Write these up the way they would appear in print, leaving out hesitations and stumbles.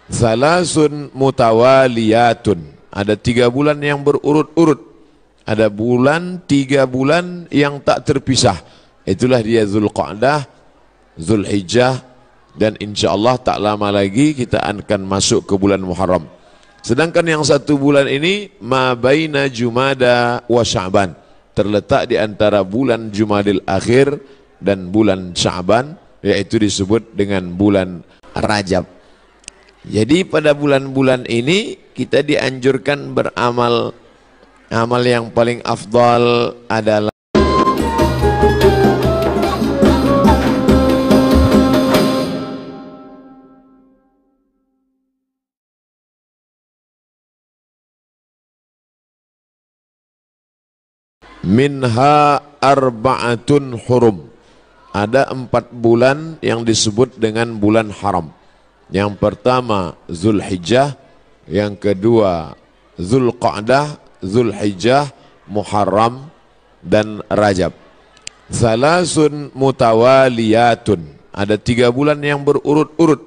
Salasun mutawaliyatun. Ada 3 bulan yang berurut-urut. Ada 3 bulan yang tak terpisah. Itulah dia Zulqa'dah, Zulhijjah, dan insyaallah tak lama lagi kita akan masuk ke bulan Muharram. Sedangkan yang 1 bulan ini ma baina Jumada wa Sya'ban, terletak di antara bulan Jumadil Akhir dan bulan Sya'ban, yaitu disebut dengan bulan Rajab. Jadi pada bulan-bulan ini kita dianjurkan beramal. Amal yang paling afdal adalah minha arba'atun hurum. Ada 4 bulan yang disebut dengan bulan haram. Yang pertama Zulhijjah, yang kedua Zulqa'dah, Zulhijjah, Muharram, dan Rajab. Salasun mutawaliyatun. Ada 3 bulan yang berurut-urut.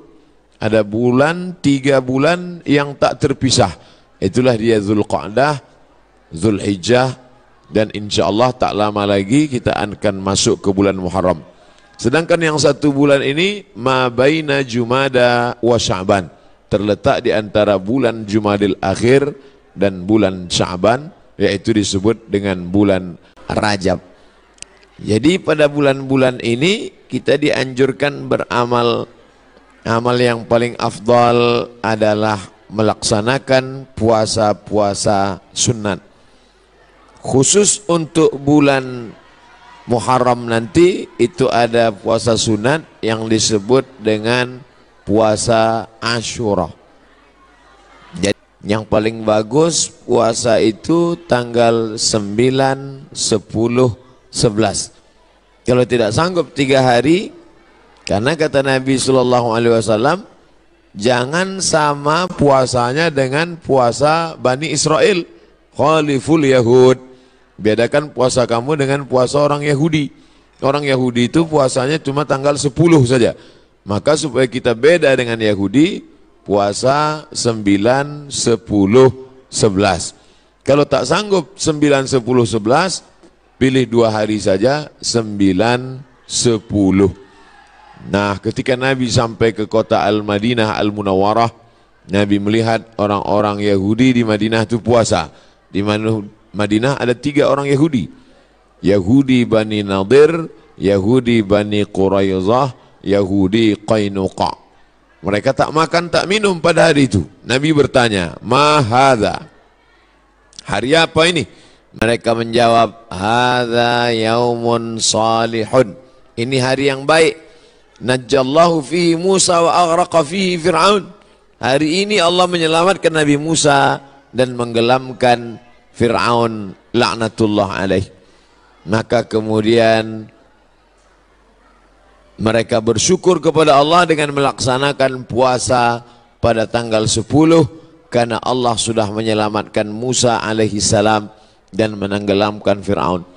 Ada 3 bulan yang tak terpisah. Itulah dia Zulqa'dah, Zulhijjah, dan insyaallah tak lama lagi kita akan masuk ke bulan Muharram. Sedangkan yang 1 bulan ini ma baina Jumada wa Sya'ban, terletak di antara bulan Jumadil Akhir dan bulan Sya'ban, yaitu disebut dengan bulan Rajab. Jadi pada bulan-bulan ini kita dianjurkan beramal. Amal yang paling afdal adalah melaksanakan puasa-puasa sunat. Khusus untuk bulan Muharram nanti itu ada puasa sunat yang disebut dengan puasa Asyura. Jadi yang paling bagus puasa itu tanggal 9, 10, 11. Kalau tidak sanggup 3 hari, karena kata Nabi SAW, jangan sama puasanya dengan puasa Bani Israel. Khaliful Yahud. Bedakan puasa kamu dengan puasa orang Yahudi. Orang Yahudi itu puasanya cuma tanggal 10 saja. Maka supaya kita beda dengan Yahudi, puasa 9, 10, 11. Kalau tak sanggup 9, 10, 11, pilih 2 hari saja, 9, 10. Nah, ketika Nabi sampai ke kota Al-Madinah Al-Munawwarah, Nabi melihat orang-orang Yahudi di Madinah itu puasa. Di Madinah ada 3 orang Yahudi. Yahudi Bani Nadir, Yahudi Bani Quraizah, Yahudi Qainuqa. Mereka tak makan tak minum pada hari itu. Nabi bertanya, "Ma hadza?" Hari apa ini? Mereka menjawab, "Hadza yaumun salihun." Ini hari yang baik. Najjallahu fihi Musa wa aghraqa fihi Fir'aun. Hari ini Allah menyelamatkan Nabi Musa dan menggelamkan Fir'aun laknatullah alaih. Maka kemudian mereka bersyukur kepada Allah dengan melaksanakan puasa pada tanggal 10 karena Allah sudah menyelamatkan Musa alaihi salam dan menenggelamkan Fir'aun.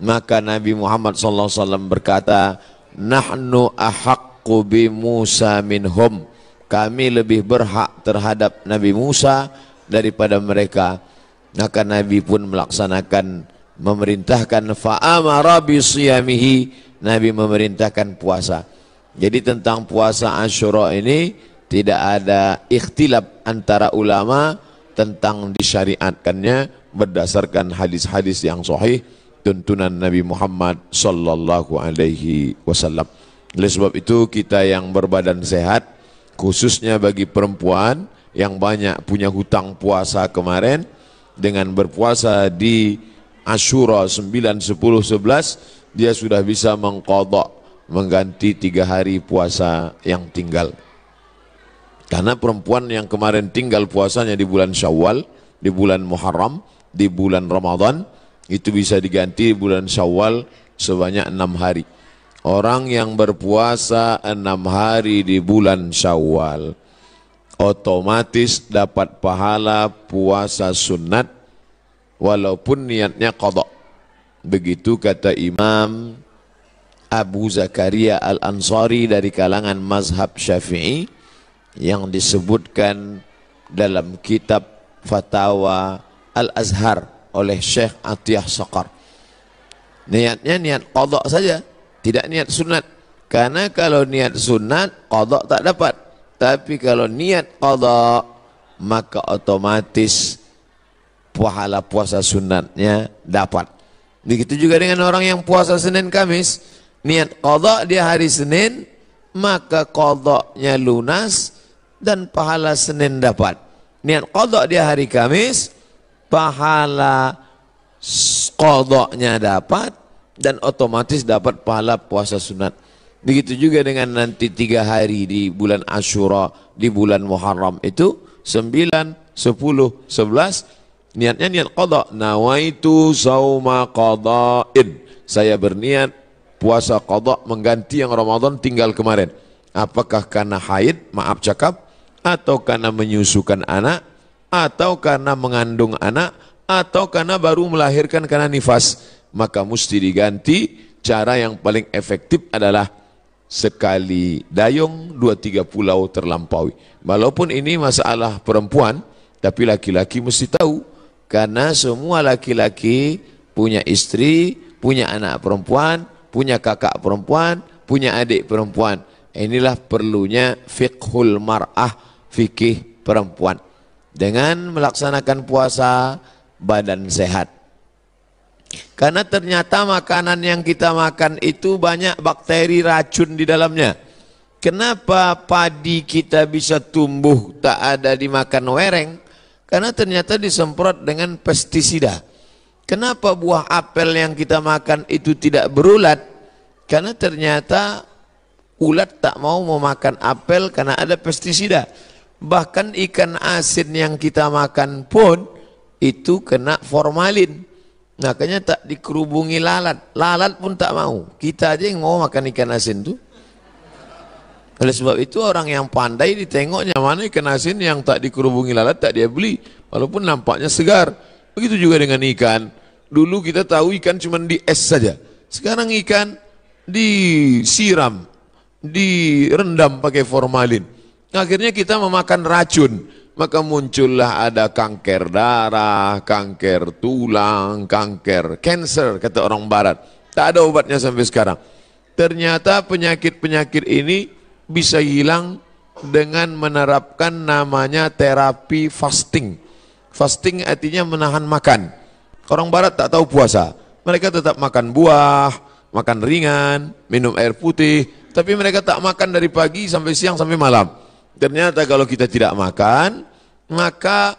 Maka Nabi Muhammad SAW berkata, "Nahnu ahaqqu bi Musa minhum." Kami lebih berhak terhadap Nabi Musa daripada mereka. Maka Nabi pun melaksanakan, memerintahkan fa'amara bisiyamihi, Nabi memerintahkan puasa. Jadi tentang puasa Asyura ini tidak ada ikhtilaf antara ulama tentang disyariatkannya berdasarkan hadis-hadis yang sahih tuntunan Nabi Muhammad sallallahu alaihi wasallam. Oleh sebab itu kita yang berbadan sehat, khususnya bagi perempuan yang banyak punya hutang puasa kemarin, dengan berpuasa di Asyura 9, 10, 11, dia sudah bisa mengqadha, mengganti 3 hari puasa yang tinggal. Karena perempuan yang kemarin tinggal puasanya di bulan Syawal, di bulan Muharram, di bulan Ramadan, itu bisa diganti bulan Syawal sebanyak 6 hari. Orang yang berpuasa 6 hari di bulan Syawal otomatis dapat pahala puasa sunat walaupun niatnya qadha. Begitu kata Imam Abu Zakaria Al-Ansari dari kalangan mazhab Syafi'i, yang disebutkan dalam kitab Fatawa Al-Azhar oleh Syekh Atiyah Saqar. Niatnya niat qadha saja, tidak niat sunat. Karena kalau niat sunat, qadha tak dapat. Tapi kalau niat qadha, maka otomatis pahala puasa sunatnya dapat. Begitu juga dengan orang yang puasa Senin Kamis, niat qadha di hari Senin, maka qadhanya lunas dan pahala Senin dapat. Niat qadha di hari Kamis, pahala qadhanya dapat dan otomatis dapat pahala puasa sunat. Begitu juga dengan nanti 3 hari di bulan Ashura, di bulan Muharram itu 9, 10, 11, niatnya niat qadha. Nawaitu sauma qadha'in. Saya berniat puasa qadha mengganti yang Ramadan tinggal kemarin. Apakah karena haid, maaf cakap, atau karena menyusukan anak, atau karena mengandung anak, atau karena baru melahirkan karena nifas, maka mesti diganti. Cara yang paling efektif adalah sekali dayung 2-3 pulau terlampaui. Walaupun ini masalah perempuan, tapi laki-laki mesti tahu, karena semua laki-laki punya istri, punya anak perempuan, punya kakak perempuan, punya adik perempuan. Inilah perlunya fiqhul mar'ah, fikih perempuan. Dengan melaksanakan puasa, badan sehat. Karena ternyata makanan yang kita makan itu banyak bakteri racun di dalamnya. Kenapa padi kita bisa tumbuh tak ada dimakan wereng? Karena ternyata disemprot dengan pestisida. Kenapa buah apel yang kita makan itu tidak berulat? Karena ternyata ulat tak mau memakan apel karena ada pestisida. Bahkan ikan asin yang kita makan pun itu kena formalin. Makanya tak dikerubungi lalat. Lalat pun tak mau. Kita aja yang mau makan ikan asin tuh. Oleh sebab itu orang yang pandai ditengoknya mana ikan asin yang tak dikerubungi lalat tak dia beli. Walaupun nampaknya segar. Begitu juga dengan ikan. Dulu kita tahu ikan cuma di es saja. Sekarang ikan disiram, direndam pakai formalin. Akhirnya kita memakan racun. Maka muncullah ada kanker darah, kanker tulang, cancer kata orang barat. Tak ada obatnya sampai sekarang. Ternyata penyakit-penyakit ini bisa hilang dengan menerapkan namanya terapi fasting. Fasting artinya menahan makan. Orang barat tak tahu puasa. Mereka tetap makan buah, makan ringan, minum air putih. Tapi mereka tak makan dari pagi sampai siang sampai malam. Ternyata kalau kita tidak makan, maka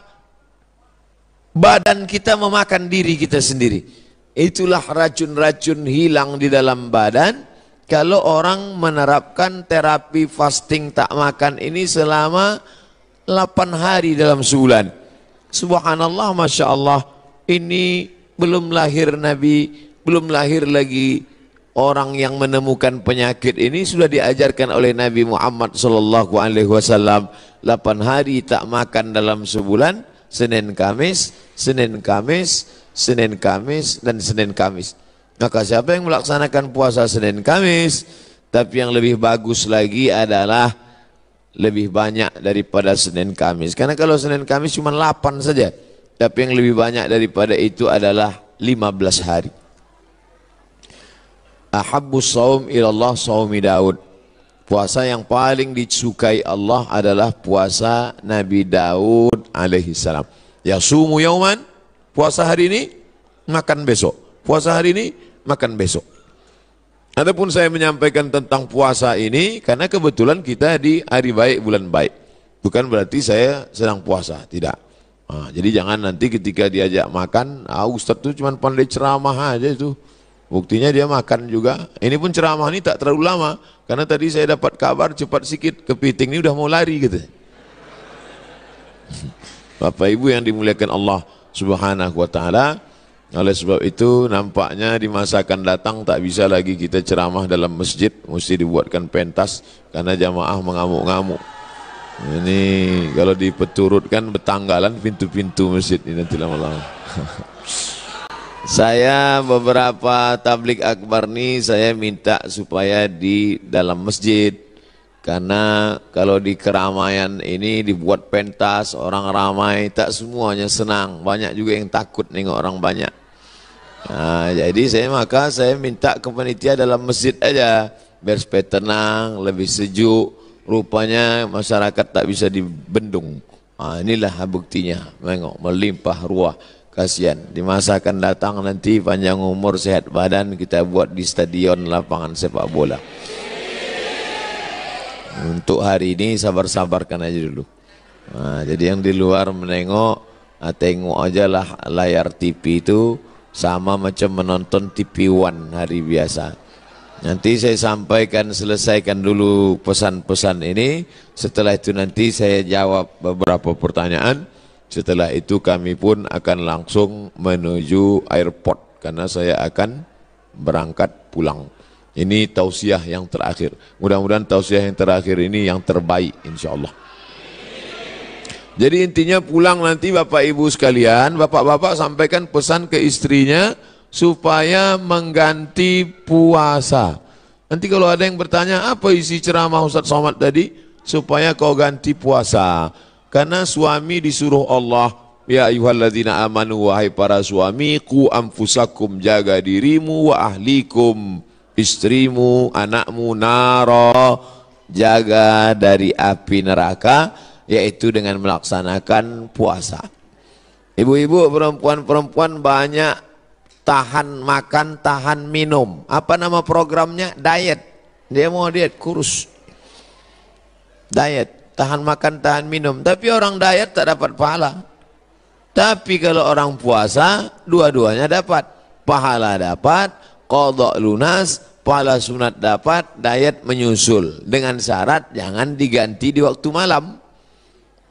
badan kita memakan diri kita sendiri. Itulah racun-racun hilang di dalam badan kalau orang menerapkan terapi fasting tak makan ini selama 8 hari dalam sebulan. Subhanallah, Masya Allah, ini belum lahir Nabi, belum lahir lagi orang yang menemukan penyakit ini sudah diajarkan oleh Nabi Muhammad SAW. 8 hari tak makan dalam sebulan, Senin Kamis, Senin Kamis, Senin Kamis, dan Senin Kamis. Maka siapa yang melaksanakan puasa Senin Kamis, tapi yang lebih bagus lagi adalah lebih banyak daripada Senin Kamis. Karena kalau Senin Kamis cuma 8 saja, tapi yang lebih banyak daripada itu adalah 15 hari. Ahabbus saum ilallah saumi Daud. Puasa yang paling disukai Allah adalah puasa Nabi Daud alaihi salam. Yasumu yauman, puasa hari ini, makan besok. Puasa hari ini, makan besok. Adapun saya menyampaikan tentang puasa ini karena kebetulan kita di hari baik, bulan baik. Bukan berarti saya sedang puasa, tidak. Jadi jangan nanti ketika diajak makan, Ustadz itu cuma pandai ceramah aja itu. Buktinya dia makan juga. Ini pun ceramah ini tak terlalu lama. Karena tadi saya dapat kabar cepat sikit, kepiting ini udah mau lari gitu. Bapak Ibu yang dimuliakan Allah Subhanahu wa taala, oleh sebab itu nampaknya di masa akan datang tak bisa lagi kita ceramah dalam masjid, mesti dibuatkan pentas karena jamaah mengamuk-ngamuk. Ini kalau dipeturutkan betanggalan pintu-pintu masjid ini nanti lama-lama. Saya beberapa tablik akbar nih saya minta supaya di dalam masjid Karena kalau di keramaian ini dibuat pentas, orang ramai, tak semuanya senang. Banyak juga yang takut nengok orang banyak. Nah, jadi saya minta ke panitia dalam masjid aja, biar supaya tenang, lebih sejuk. Rupanya masyarakat tak bisa dibendung. Nah, inilah buktinya, tengok melimpah ruah. Kasihan, di masa akan datang nanti panjang umur sehat badan kita buat di stadion lapangan sepak bola. Untuk hari ini sabar-sabarkan aja dulu. Nah, jadi yang di luar menengok, tengok aja lah layar TV itu sama macam menonton TV One hari biasa. Nanti saya sampaikan, selesaikan dulu pesan-pesan ini. Setelah itu nanti saya jawab beberapa pertanyaan. Setelah itu kami pun akan langsung menuju airport karena saya akan berangkat pulang. Ini tausiah yang terakhir. Mudah-mudahan tausiah yang terakhir ini yang terbaik insyaallah. Jadi intinya pulang nanti Bapak Ibu sekalian, Bapak-bapak sampaikan pesan ke istrinya supaya mengganti puasa. Nanti kalau ada yang bertanya apa isi ceramah Ustaz Somad tadi, supaya kau ganti puasa. Karena suami disuruh Allah, ya ayyuhalladzina amanu, wahai para suami, qu anfusakum, jaga dirimu, wa ahlikum, istrimu, anakmu, nara, jaga dari api neraka, yaitu dengan melaksanakan puasa. Ibu-ibu, perempuan-perempuan banyak tahan makan, tahan minum. Apa nama programnya? Diet. Dia mau diet, kurus. Diet. Tahan makan, tahan minum. Tapi orang diet tak dapat pahala. Tapi kalau orang puasa, dua-duanya dapat. Pahala dapat, qadha lunas, pahala sunat dapat, diet menyusul. Dengan syarat jangan diganti di waktu malam.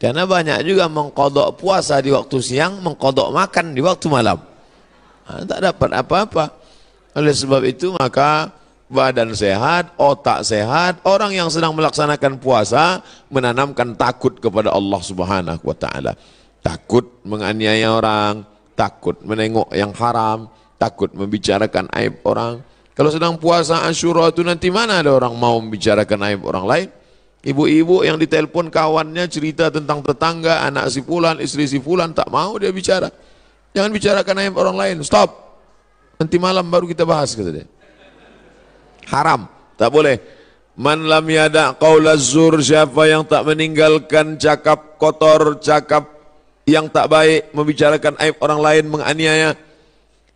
Karena banyak juga mengqadha puasa di waktu siang, mengqadha makan di waktu malam. Nah, tak dapat apa-apa. Oleh sebab itu maka badan sehat, otak sehat, orang yang sedang melaksanakan puasa menanamkan takut kepada Allah Subhanahu wa taala. Takut menganiaya orang, takut menengok yang haram, takut membicarakan aib orang. Kalau sedang puasa Asyura itu nanti mana ada orang mau membicarakan aib orang lain? Ibu-ibu yang ditelepon kawannya cerita tentang tetangga, anak si fulan, istri si fulan, tak mau dia bicara. Jangan bicarakan aib orang lain, stop. Nanti malam baru kita bahas, kata dia. Haram, tak boleh. Man lam yada' qaulaz zur, siapa yang tak meninggalkan cakap kotor, cakap yang tak baik, membicarakan aib orang lain, menganiaya,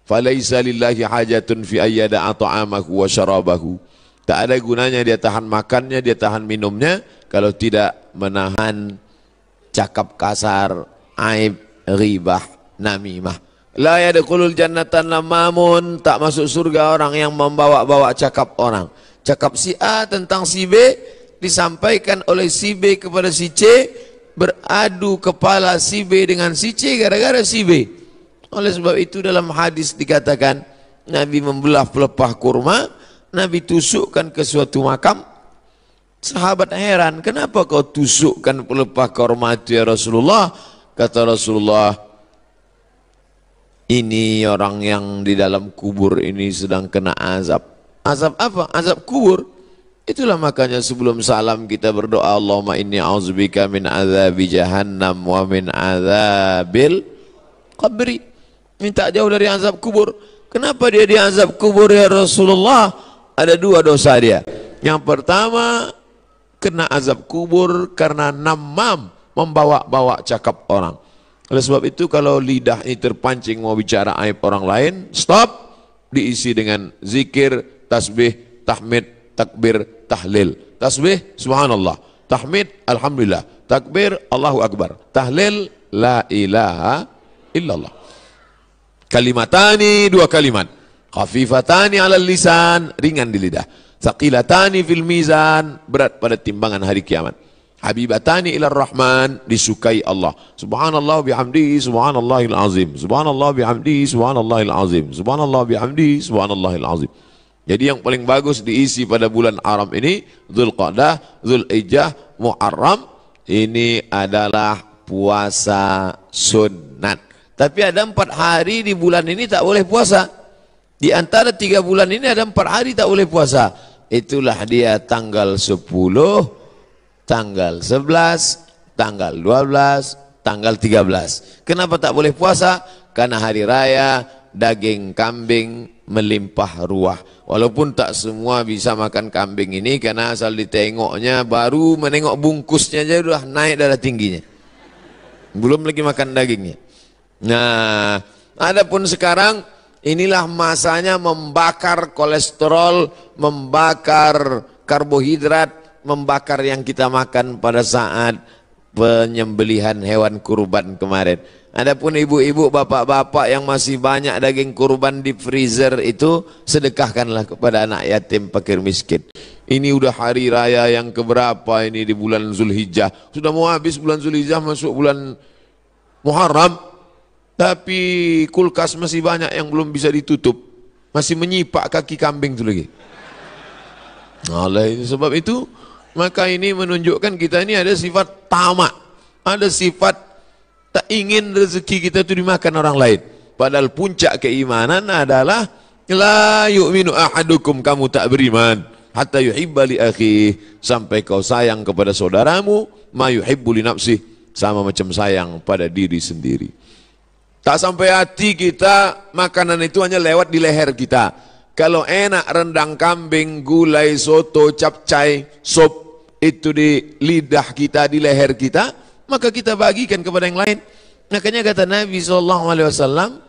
falaisa lillahi hajatun fi ayyada'a ta'amahu wa syarabahu. Tak ada gunanya dia tahan makannya, dia tahan minumnya kalau tidak menahan cakap kasar, aib, ghibah, namimah. La yadkhulul jannatan lamamun, tak masuk surga orang yang membawa-bawa cakap orang. Cakap si A tentang si B disampaikan oleh si B kepada si C, beradu kepala si B dengan si C gara-gara si B. Oleh sebab itu dalam hadis dikatakan Nabi membelah pelepah kurma, Nabi tusukkan ke suatu makam. Sahabat heran, kenapa kau tusukkan pelepah kurma itu ya Rasulullah? Kata Rasulullah, ini orang yang di dalam kubur ini sedang kena azab. Azab apa? Azab kubur. Itulah makanya sebelum salam kita berdoa, Allahumma inni a'udzubika min azabi jahannam wa min azabil qabri. Minta jauh dari azab kubur. Kenapa dia di azab kubur ya Rasulullah? Ada dua dosa dia. Yang pertama, kena azab kubur karena namam, membawa-bawa cakap orang. Oleh sebab itu kalau lidah ini terpancing mau bicara aib orang lain, stop, diisi dengan zikir, tasbih, tahmid, takbir, tahlil. Tasbih, subhanallah. Tahmid, alhamdulillah. Takbir, Allahu akbar. Tahlil, la ilaha illallah. Kalimatani, dua kalimat. Khafifatani alal lisan, ringan di lidah. Thaqilatani fil mizan, berat pada timbangan hari kiamat. Habibatani ilar rahman, disukai Allah. Subhanallah bihamdihi subhanallahil azim. Subhanallah bihamdihi subhanallahil azim. Subhanallah bihamdihi subhanallahil azim. Jadi yang paling bagus diisi pada bulan haram ini, Dzulqa'dah, Dzulhijjah, Muharram, ini adalah puasa sunat. Tapi ada 4 hari di bulan ini tak boleh puasa. Di antara 3 bulan ini ada 4 hari tak boleh puasa. Itulah dia tanggal 10, tanggal 11, tanggal 12, tanggal 13. Kenapa tak boleh puasa? Karena hari raya daging kambing melimpah ruah. Walaupun tak semua bisa makan kambing ini, karena asal ditengoknya, baru menengok bungkusnya aja udah naik darah tingginya, belum lagi makan dagingnya. Nah, adapun sekarang inilah masanya membakar kolesterol, membakar karbohidrat, membakar yang kita makan pada saat penyembelihan hewan kurban kemarin. Adapun ibu-ibu, bapak-bapak yang masih banyak daging kurban di freezer itu, sedekahkanlah kepada anak yatim, fakir miskin. Ini udah hari raya yang keberapa ini di bulan Zulhijjah. Sudah mau habis bulan Zulhijjah, masuk bulan Muharram, tapi kulkas masih banyak yang belum bisa ditutup, masih menyipak kaki kambing itu lagi. Oleh sebab itu, maka ini menunjukkan kita ini ada sifat tamak, ada sifat tak ingin rezeki kita itu dimakan orang lain. Padahal puncak keimanan adalah la yu'minu ahadukum, kamu tak beriman hatta yuhibba li akhi, sampai kau sayang kepada saudaramu ma yuhibbu li nafsih, sama macam sayang pada diri sendiri. Tak sampai hati kita, makanan itu hanya lewat di leher kita. Kalau enak rendang kambing, gulai, soto, capcay, sop itu di lidah kita, di leher kita, maka kita bagikan kepada yang lain. Makanya kata Nabi SAW,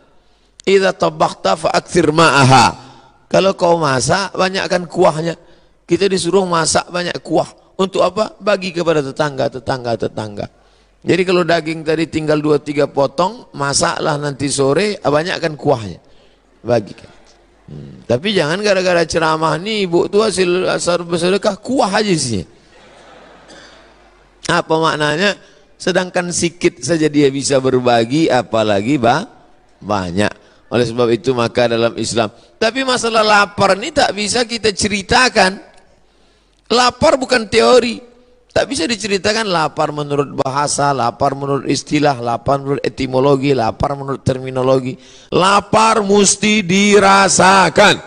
idza tabakhta fa'akthir ma'aha, kalau kau masak banyakkan kuahnya. Kita disuruh masak banyak kuah. Untuk apa? Bagi kepada tetangga. Jadi kalau daging tadi tinggal 2-3 potong, masaklah nanti sore, banyakkan kuahnya, bagikan. Tapi jangan gara-gara ceramah nih ibu tuh hasil bersedekah kuah aja sih. Apa maknanya? Sedangkan sikit saja dia bisa berbagi, apalagi banyak. Oleh sebab itu maka dalam Islam, tapi masalah lapar ini tak bisa kita ceritakan. Lapar bukan teori, tak bisa diceritakan. Lapar menurut bahasa, lapar menurut istilah, lapar menurut etimologi, lapar menurut terminologi. Lapar mesti dirasakan.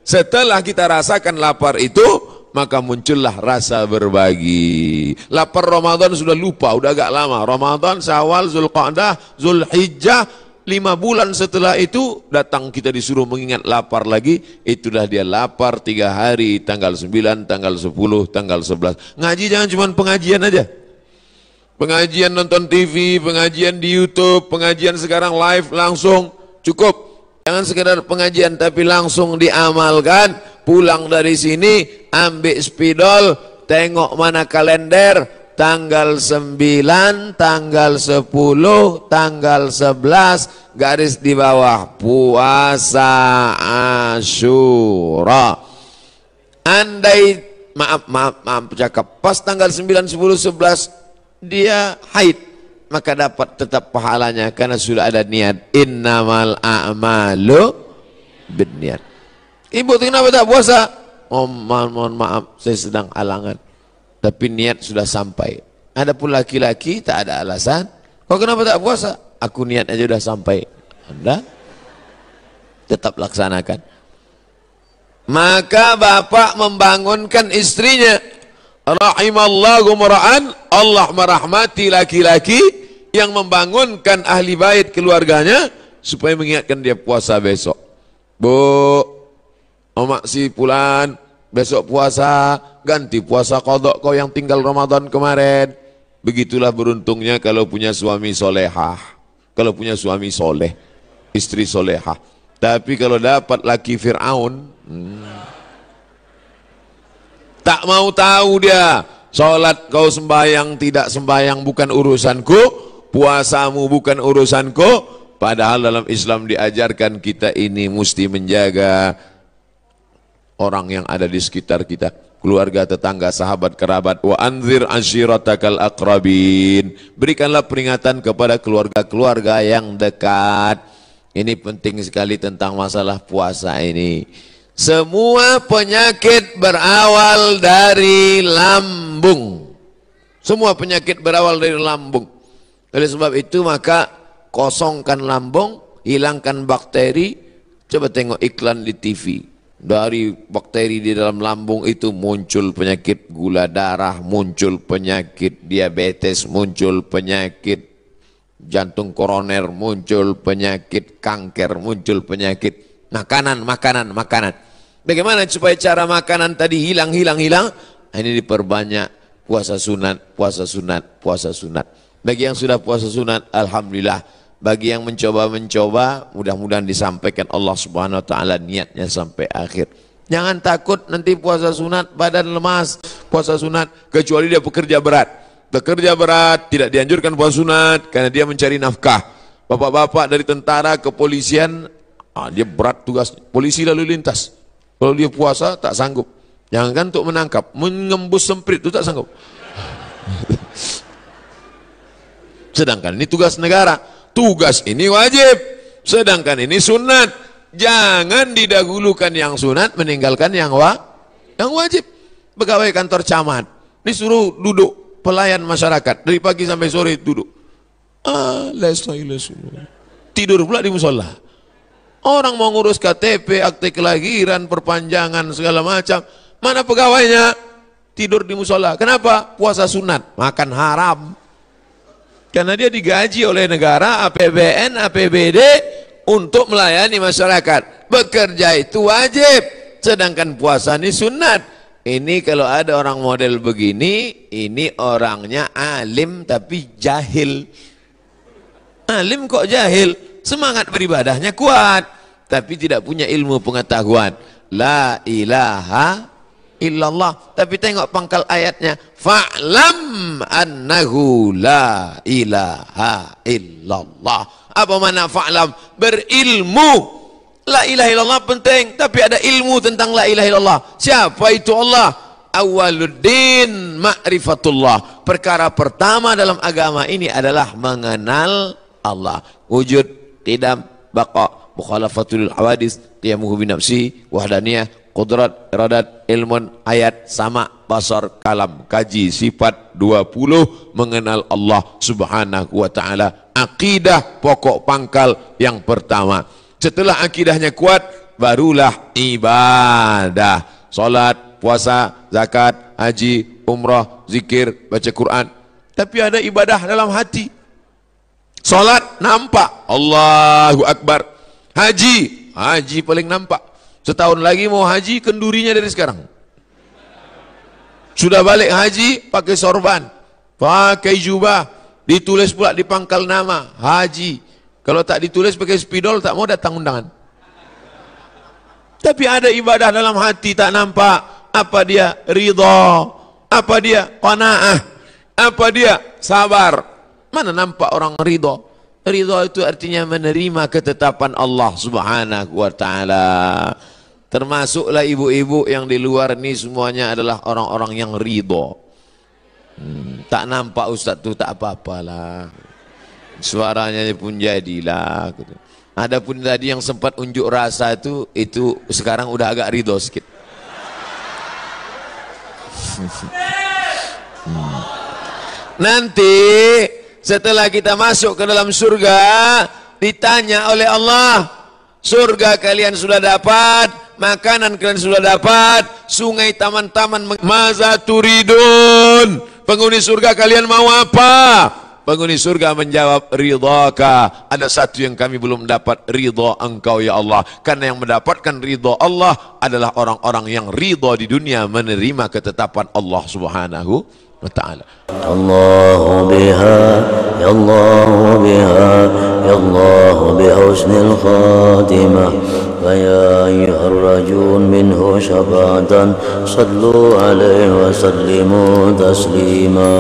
Setelah kita rasakan lapar itu, maka muncullah rasa berbagi. Lapar Ramadan sudah lupa, udah agak lama. Ramadan, Syawal, Zulqa'dah, Zulhijjah, 5 bulan setelah itu datang kita disuruh mengingat lapar lagi. Itulah dia lapar 3 hari, tanggal 9, tanggal 10, tanggal 11. Ngaji jangan cuma pengajian aja. Pengajian nonton TV, pengajian di YouTube, pengajian sekarang live langsung, cukup. Jangan sekedar pengajian tapi langsung diamalkan. Pulang dari sini, ambil spidol, tengok mana kalender, tanggal 9, tanggal 10, tanggal 11, garis di bawah, puasa Asyura. Andai, maaf cakap, pas tanggal 9, 10, 11, dia haid, maka dapat tetap pahalanya karena sudah ada niat. Innamal a'malu binniat. Ibu kenapa tak puasa? Oh, mohon maaf, saya sedang halangan. Tapi niat sudah sampai. Adapun laki-laki tak ada alasan. Kau kenapa tak puasa? Aku niat aja sudah sampai. Anda tetap laksanakan. Maka bapak membangunkan istrinya. Rahimallahu mar'an, Allah merahmati laki-laki yang membangunkan ahli bait keluarganya supaya mengingatkan dia puasa besok. Bu, Omak si Pulan, besok puasa, ganti puasa qadha kau yang tinggal Ramadan kemarin. Begitulah beruntungnya kalau punya suami solehah, kalau punya suami soleh, istri solehah. Tapi kalau dapat laki Fir'aun, tak mau tahu dia, sholat kau sembahyang tidak sembahyang bukan urusanku, puasamu bukan urusanku. Padahal dalam Islam diajarkan kita ini mesti menjaga orang yang ada di sekitar kita, keluarga, tetangga, sahabat, kerabat. Wa anzir ashiratakal aqrabin, berikanlah peringatan kepada keluarga-keluarga yang dekat. Ini penting sekali tentang masalah puasa ini. Semua penyakit berawal dari lambung. Semua penyakit berawal dari lambung. Oleh sebab itu maka kosongkan lambung, hilangkan bakteri. Coba tengok iklan di TV. Dari bakteri di dalam lambung itu muncul penyakit gula darah, muncul penyakit diabetes, muncul penyakit jantung koroner, muncul penyakit kanker, muncul penyakit makanan. Bagaimana supaya cara makanan tadi hilang? Ini diperbanyak puasa sunat. Bagi yang sudah puasa sunat, alhamdulillah. Bagi yang mencoba, mudah-mudahan disampaikan Allah Subhanahu wa taala niatnya sampai akhir. Jangan takut nanti puasa sunat badan lemas, puasa sunat kecuali dia pekerja berat. Bekerja berat tidak dianjurkan puasa sunat karena dia mencari nafkah. Bapak-bapak dari tentara, kepolisian, dia berat tugas. Polisi lalu lintas. Kalau dia puasa tak sanggup. Jangan untuk menangkap, mengembus semprit itu tak sanggup. Sedangkan ini tugas negara. Tugas ini wajib, sedangkan ini sunat. Jangan didahulukan yang sunat, meninggalkan yang wajib. Pegawai kantor camat disuruh duduk, pelayan masyarakat dari pagi sampai sore duduk. Tidur pula di musola. Orang mau ngurus KTP, akte kelahiran, perpanjangan segala macam, mana pegawainya? Tidur di musola. Kenapa? Puasa sunat, makan haram. Karena dia digaji oleh negara, APBN, APBD untuk melayani masyarakat. Bekerja itu wajib, sedangkan puasa ini sunat. Ini kalau ada orang model begini, ini orangnya alim tapi jahil. Alim kok jahil? Semangat beribadahnya kuat, tapi tidak punya ilmu pengetahuan. La ilaha illallah. Tapi tengok pangkal ayatnya, fa'lam annahu la ilaha illallah. Apa makna fa'lam? Berilmu. La ilaha illallah penting, tapi ada ilmu tentang la ilaha illallah. Siapa itu Allah? Awaluddin ma'rifatullah. Perkara pertama dalam agama ini adalah mengenal Allah. Wujud, qidam, baqa, mukhalafatul hawadis, qiyamuhu binafsi, wahdaniyah, qudrat, iradat, ilmun, ayat, sama, basar, kalam. Kaji sifat 20 mengenal Allah Subhanahu wa taala. Akidah pokok pangkal yang pertama. Setelah akidahnya kuat, barulah ibadah. Salat, puasa, zakat, haji, umrah, zikir, baca Quran. Tapi ada ibadah dalam hati. Salat nampak, Allahu Akbar. Haji paling nampak. Setahun lagi mau haji, kendurinya dari sekarang. Sudah balik haji, pakai sorban, pakai jubah, ditulis pula di pangkal nama, haji. Kalau tak ditulis pakai spidol, tak mau datang undangan. Tapi ada ibadah dalam hati tak nampak. Apa dia? Ridha. Apa dia? Qanaah. Apa dia? Sabar. Mana nampak orang ridha? Ridha itu artinya menerima ketetapan Allah Subhanahu wa taala. Termasuklah ibu-ibu yang di luar ini semuanya adalah orang-orang yang ridha. Tak nampak ustaz tu tak apa-apalah. Suaranya pun jadilah. Adapun tadi yang sempat unjuk rasa itu sekarang udah agak ridho sikit. Nanti setelah kita masuk ke dalam surga, ditanya oleh Allah, surga kalian sudah dapat, makanan kalian sudah dapat, sungai, taman-taman, maza turidun, penghuni surga kalian mau apa? Penghuni surga menjawab, ridhaka. Ada satu yang kami belum dapat, ridha engkau ya Allah. Karena yang mendapatkan ridha Allah adalah orang-orang yang ridha di dunia, menerima ketetapan Allah Subhanahu wa ta'ala. Allahu biha, ya Allah biha, ya Allah bihusnil khatimah. ويا أيها الرجل منه شفاعة صلوا عليه وسلموا تسليما.